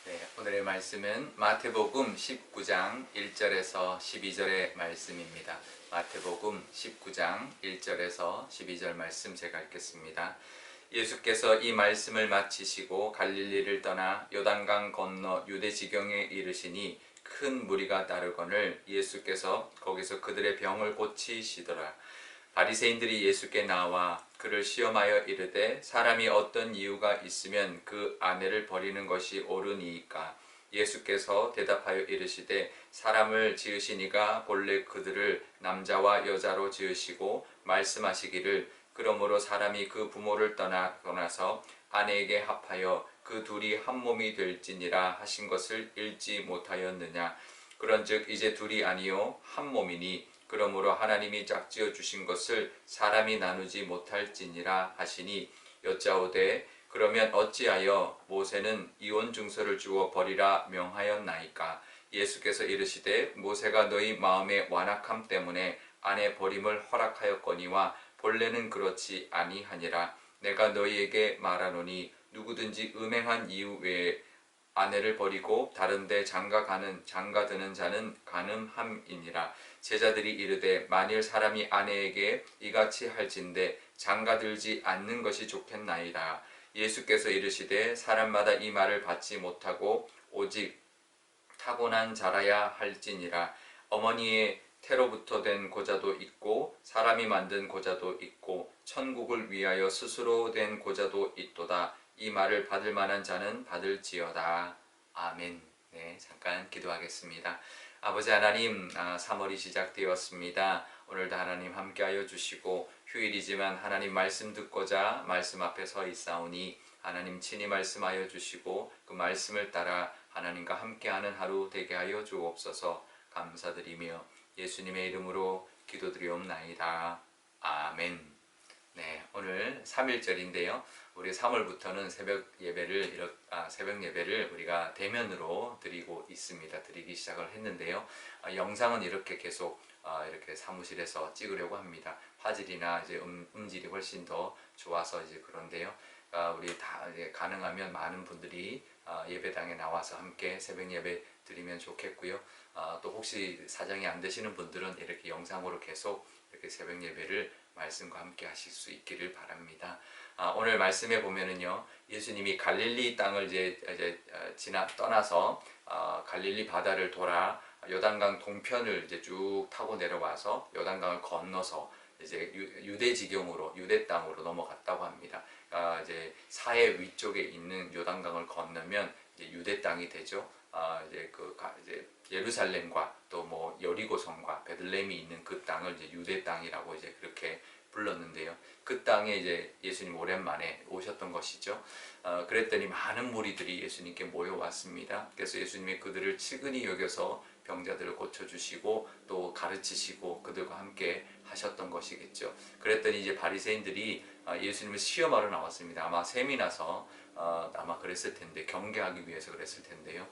네, 오늘의 말씀은 마태복음 19장 1절에서 12절의 말씀입니다. 마태복음 19장 1절에서 12절 말씀 제가 읽겠습니다. 예수께서 이 말씀을 마치시고 갈릴리를 떠나 요단강 건너 유대 지경에 이르시니 큰 무리가 따르거늘 예수께서 거기서 그들의 병을 고치시더라. 바리새인들이 예수께 나와 그를 시험하여 이르되 사람이 어떤 이유가 있으면 그 아내를 버리는 것이 옳으니이까. 예수께서 대답하여 이르시되 사람을 지으신 이가 본래 그들을 남자와 여자로 지으시고 말씀하시기를 그러므로 사람이 그 부모를 떠나서 아내에게 합하여 그 둘이 한 몸이 될지니라 하신 것을 읽지 못하였느냐. 그런즉 이제 둘이 아니요 한 몸이니 그러므로 하나님이 짝지어 주신 것을 사람이 나누지 못할지니라 하시니 여짜오되 그러면 어찌하여 모세는 이혼 증서를 주어 버리라 명하였나이까. 예수께서 이르시되 모세가 너희 마음의 완악함 때문에 아내 버림을 허락하였거니와 본래는 그렇지 아니하니라. 내가 너희에게 말하노니 누구든지 음행한 이유 외에 아내를 버리고 다른데 장가드는 자는 간음함이니라. 제자들이 이르되 만일 사람이 아내에게 이같이 할진대 장가들지 않는 것이 좋겠나이다. 예수께서 이르시되 사람마다 이 말을 받지 못하고 오직 타고난 자라야 할지니라. 어머니의 태로부터 된 고자도 있고 사람이 만든 고자도 있고 천국을 위하여 스스로 된 고자도 있도다. 이 말을 받을 만한 자는 받을지어다. 아멘. 네, 잠깐 기도하겠습니다. 아버지 하나님, 3월이 시작되었습니다. 오늘도 하나님 함께하여 주시고 휴일이지만 하나님 말씀 듣고자 말씀 앞에 서 있사오니 하나님 친히 말씀하여 주시고 그 말씀을 따라 하나님과 함께하는 하루 되게 하여 주옵소서. 감사드리며 예수님의 이름으로 기도드리옵나이다. 아멘. 네, 오늘 3일절인데요. 우리 3월부터는 새벽 예배를 우리가 대면으로 드리고 있습니다. 드리기 시작을 했는데요. 영상은 이렇게 계속 이렇게 사무실에서 찍으려고 합니다. 화질이나 이제 음질이 훨씬 더 좋아서 이제 그런데요. 우리 다 이제 가능하면 많은 분들이 예배당에 나와서 함께 새벽 예배 드리면 좋겠고요. 또 혹시 사정이 안 되시는 분들은 이렇게 영상으로 계속 이렇게 새벽 예배를 말씀과 함께 하실 수 있기를 바랍니다. 오늘 말씀에 보면은요, 예수님이 갈릴리 땅을 이제 떠나서 갈릴리 바다를 돌아 요단강 동편을 이제 쭉 타고 내려와서 요단강을 건너서 이제 유대 지경으로 유대 땅으로 넘어갔다고 합니다. 이제 사해 위쪽에 있는 요단강을 건너면 이제 유대 땅이 되죠. 이제 예루살렘과 또 뭐 여리고성과 베들레헴이 있는 그 땅을 이제 유대 땅이라고 이제 그렇게 불렀는데요. 그 땅에 이제 예수님 오랜만에 오셨던 것이죠. 그랬더니 많은 무리들이 예수님께 모여왔습니다. 그래서 예수님이 그들을 측은히 여겨서 병자들을 고쳐주시고 또 가르치시고 그들과 함께 하셨던 것이겠죠. 그랬더니 이제 바리새인들이 예수님을 시험하러 나왔습니다. 아마 셈이 나서 아마 그랬을 텐데 경계하기 위해서 그랬을 텐데요.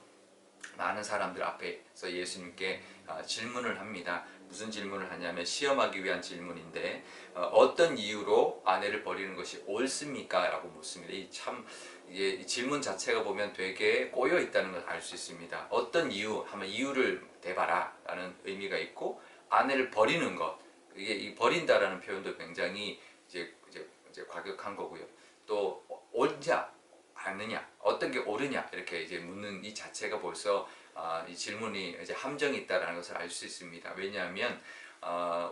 많은 사람들 앞에서 예수님께 질문을 합니다. 무슨 질문을 하냐면 시험하기 위한 질문인데 어떤 이유로 아내를 버리는 것이 옳습니까? 라고 묻습니다. 이게 질문 자체가 보면 되게 꼬여 있다는 걸 알 수 있습니다. 어떤 이유 하면 이유를 대봐라 라는 의미가 있고, 아내를 버리는 것, 이게 이 버린다라는 표현도 굉장히 이제 과격한 거고요. 또 옳냐 않느냐, 어떤 게 옳으냐 이렇게 이제 묻는 이 자체가 벌써 이 질문이 이제 함정이 있다는 것을 알 수 있습니다. 왜냐하면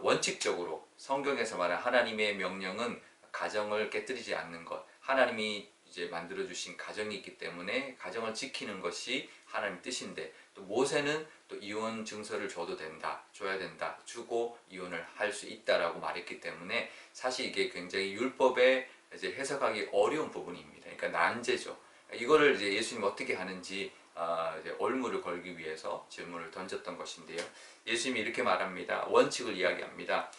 원칙적으로 성경에서 말하는 하나님의 명령은 가정을 깨뜨리지 않는 것, 하나님이 이제 만들어 주신 가정이 있기 때문에 가정을 지키는 것이 하나님 뜻인데, 또 모세는 또 이혼 증서를 줘야 된다, 주고 이혼을 할 수 있다라고 말했기 때문에 사실 이게 굉장히 율법에 이제 해석하기 어려운 부분입니다. 그러니까 난제죠. 이거를 이제 예수님 어떻게 하는지 이제 올무를 걸기 위해서 질문을 던졌던 것인데요. 예수님이 이렇게 말합니다. 원칙을 이야기합니다.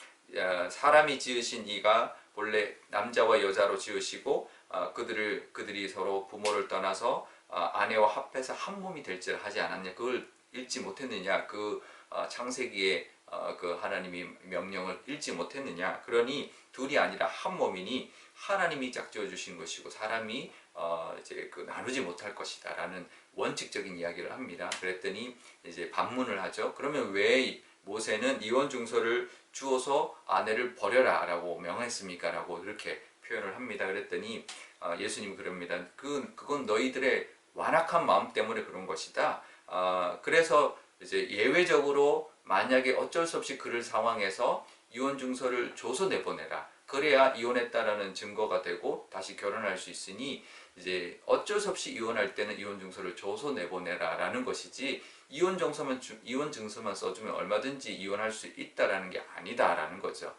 사람이 지으신 이가 본래 남자와 여자로 지으시고 그들이 서로 부모를 떠나서 아내와 합해서 한 몸이 될지를 하지 않았냐. 그걸 읽지 못했느냐. 창세기에 그 하나님이 명령을 읽지 못했느냐. 그러니 둘이 아니라 한 몸이니 하나님이 짝지어 주신 것이고 사람이 이제 그 나누지 못할 것이다라는 원칙적인 이야기를 합니다. 그랬더니 이제 반문을 하죠. 그러면 왜 모세는 이혼 증서를 주어서 아내를 버려라라고 명했습니까라고 이렇게 표현을 합니다. 그랬더니 예수님이 그럽니다. 그건 너희들의 완악한 마음 때문에 그런 것이다. 그래서 이제 예외적으로 만약에 어쩔 수 없이 그럴 상황에서 이혼 증서를 줘서 내보내라. 그래야 이혼했다라는 증거가 되고 다시 결혼할 수 있으니 이제 어쩔 수 없이 이혼할 때는 이혼 증서를 줘서 내보내라라는 것이지 이혼 증서만 써주면 얼마든지 이혼할 수 있다라는 게 아니다라는 거죠.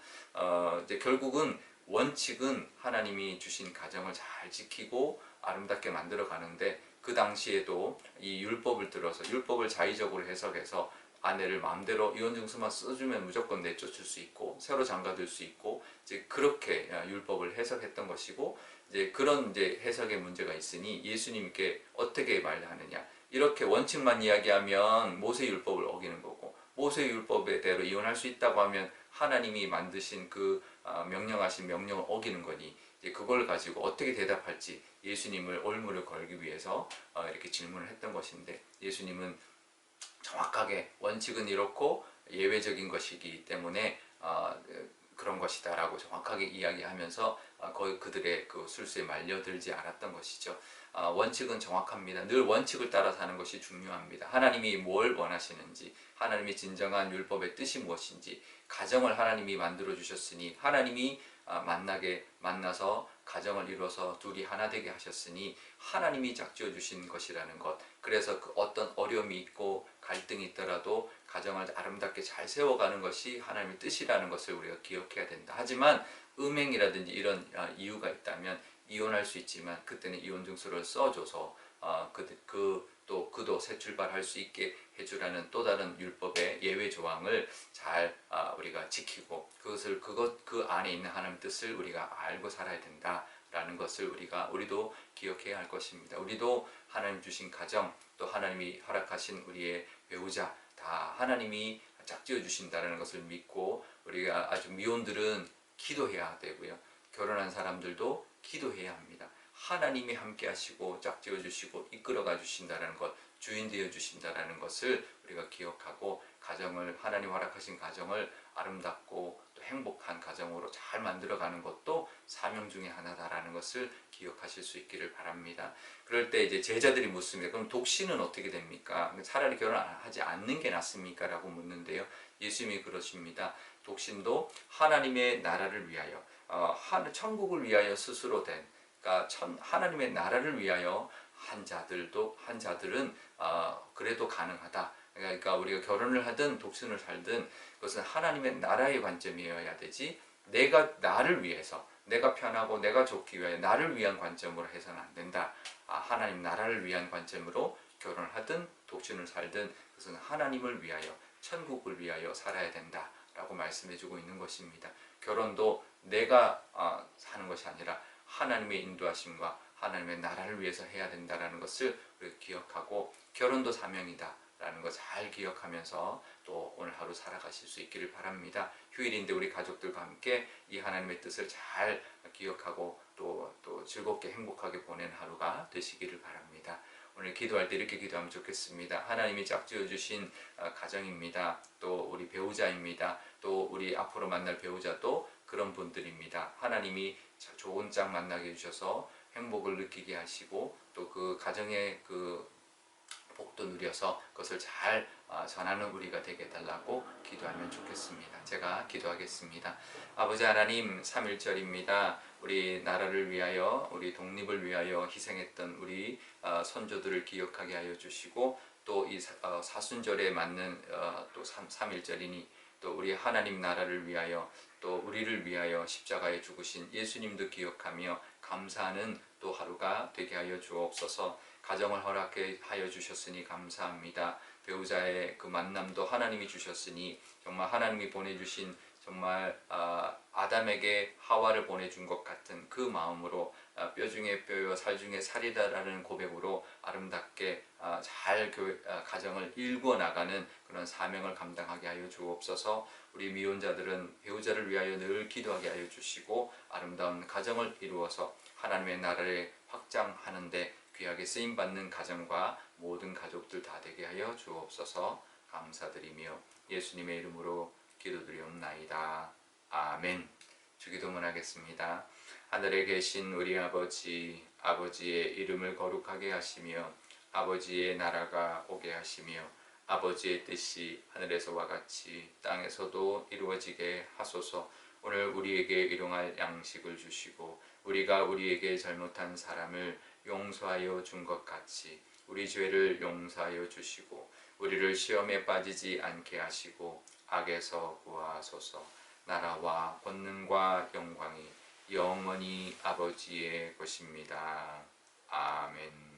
이제 결국은 원칙은 하나님이 주신 가정을 잘 지키고 아름답게 만들어 가는데 그 당시에도 이 율법을 들어서 율법을 자의적으로 해석해서 아내를 마음대로 이혼 증서만 써주면 무조건 내쫓을 수 있고 새로 장가들 수 있고 이제 그렇게 율법을 해석했던 것이고 이제 그런 이제 해석의 문제가 있으니 예수님께 어떻게 말하느냐 이렇게 원칙만 이야기하면 모세 율법을 어기는 거고 모세 율법대로 이혼할 수 있다고 하면 하나님이 만드신 그 명령하신 명령을 어기는 거니 이제 그걸 가지고 어떻게 대답할지 예수님을 올무를 걸기 위해서 이렇게 질문을 했던 것인데 예수님은 정확하게 원칙은 이렇고 예외적인 것이기 때문에 그런 것이다 라고 정확하게 이야기하면서 거의 그들의 그 술수에 말려들지 않았던 것이죠. 원칙은 정확합니다. 늘 원칙을 따라 사는 것이 중요합니다. 하나님이 뭘 원하시는지 하나님이 진정한 율법의 뜻이 무엇인지 가정을 하나님이 만들어 주셨으니 하나님이 만나서 가정을 이루어서 둘이 하나 되게 하셨으니 하나님이 짝지어 주신 것이라는 것. 그래서 그 어떤 어려움이 있고 갈등이 있더라도 가정을 아름답게 잘 세워가는 것이 하나님의 뜻이라는 것을 우리가 기억해야 된다. 하지만 음행이라든지 이런 이유가 있다면 이혼할 수 있지만 그때는 이혼 증서를 써줘서 그도 새 출발할 수 있게 해주라는 또 다른 율법의 예외 조항을 잘 우리가 지키고 그 안에 있는 하나님의 뜻을 우리가 알고 살아야 된다라는 것을 우리도 기억해야 할 것입니다. 우리도 하나님 주신 가정 또 하나님이 허락하신 우리의 배우자 다 하나님이 짝지어 주신다는 것을 믿고 우리가 아주 미혼들은 기도해야 되고요. 결혼한 사람들도 기도해야 합니다. 하나님이 함께 하시고 짝지어 주시고 이끌어가 주신다는 것, 주인 되어 주신다는 것을 우리가 기억하고 하나님 허락하신 가정을 아름답고 또 행복한 가정으로 잘 만들어가는 것도 사명 중에 하나다라는 것을 기억하실 수 있기를 바랍니다. 그럴 때 이제 제자들이 묻습니다. 그럼 독신은 어떻게 됩니까? 차라리 결혼하지 않는 게 낫습니까? 라고 묻는데요. 예수님이 그러십니다. 독신도 하나님의 나라를 위하여 천국을 위하여 스스로 된 그러니까 하나님의 나라를 위하여 한 자들은 그래도 가능하다. 그러니까 우리가 결혼을 하든 독신을 살든 그것은 하나님의 나라의 관점이어야 되지 나를 위해서 내가 편하고 내가 좋기 위하여 나를 위한 관점으로 해서는 안 된다. 하나님 나라를 위한 관점으로 결혼을 하든 독신을 살든 그것은 하나님을 위하여 천국을 위하여 살아야 된다 라고 말씀해주고 있는 것입니다. 결혼도 내가 사는 것이 아니라 하나님의 인도하심과 하나님의 나라를 위해서 해야 된다는 것을 우리가 기억하고 결혼도 사명이다 라는 거 잘 기억하면서 또 오늘 하루 살아가실 수 있기를 바랍니다. 휴일인데 우리 가족들과 함께 이 하나님의 뜻을 잘 기억하고 또 즐겁게 행복하게 보낸 하루가 되시기를 바랍니다. 오늘 기도할 때 이렇게 기도하면 좋겠습니다. 하나님이 짝지어 주신 가정입니다. 또 우리 배우자입니다. 또 우리 앞으로 만날 배우자도 그런 분들입니다. 하나님이 좋은 짝 만나게 해주셔서 행복을 느끼게 하시고 또 그 가정의 그 복도 누려서 그것을 잘 전하는 우리가 되게 해달라고 기도하면 좋겠습니다. 제가 기도하겠습니다. 아버지 하나님 3.1절입니다. 우리 나라를 위하여 우리 독립을 위하여 희생했던 우리 선조들을 기억하게 하여 주시고 또 이 사순절에 맞는 또 3.1절이니 또 우리 하나님 나라를 위하여 또 우리를 위하여 십자가에 죽으신 예수님도 기억하며 감사하는 또 하루가 되게 하여 주옵소서. 가정을 허락해 하여 주셨으니 감사합니다. 배우자의 그 만남도 하나님이 주셨으니 정말 하나님이 보내주신 정말 아담에게 하와를 보내준 것 같은 그 마음으로 뼈 중에 뼈요 살 중에 살이다라는 고백으로 아름답게 잘 가정을 일구어 나가는 그런 사명을 감당하게 하여 주옵소서. 우리 미혼자들은 배우자를 위하여 늘 기도하게 하여 주시고 아름다운 가정을 이루어서 하나님의 나라를 확장하는데 귀하게 쓰임받는 가정과 모든 가족들 다 되게 하여 주옵소서. 감사드리며 예수님의 이름으로 기도드리옵나이다. 아멘. 주기도문 하겠습니다. 하늘에 계신 우리 아버지, 아버지의 이름을 거룩하게 하시며 아버지의 나라가 오게 하시며 아버지의 뜻이 하늘에서와 같이 땅에서도 이루어지게 하소서. 오늘 우리에게 일용할 양식을 주시고 우리가 우리에게 잘못한 사람을 용서하여 준 것 같이 우리 죄를 용서하여 주시고 우리를 시험에 빠지지 않게 하시고 악에서 구하소서. 나라와 권능과 영광이 영원히 아버지의 것입니다. 아멘.